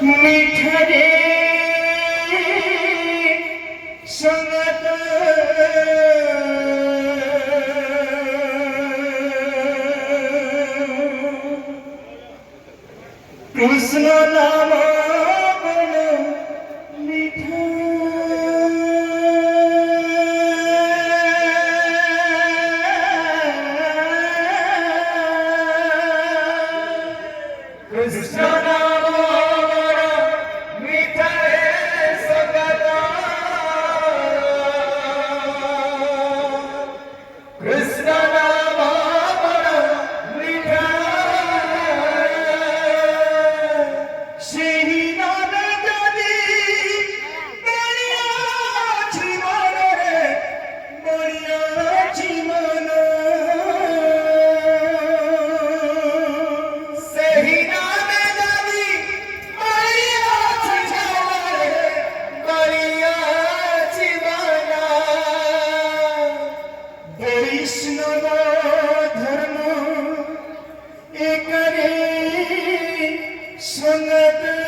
মিঠরে সঙ্গত কৃষ্ণ নাম বল মিঠা কৃষ্ণ নাম বল মিঠা সঙ্গত কৃষ্ণ নাম বল মিঠা সেই নামে যদি মরিয়াছি মনে মরিয়াছি মন সেই নামে যদি মরিয়াছি মনে মরিয়াছি মন বৈষ্ণব ধর্ম একরে সঙ্গত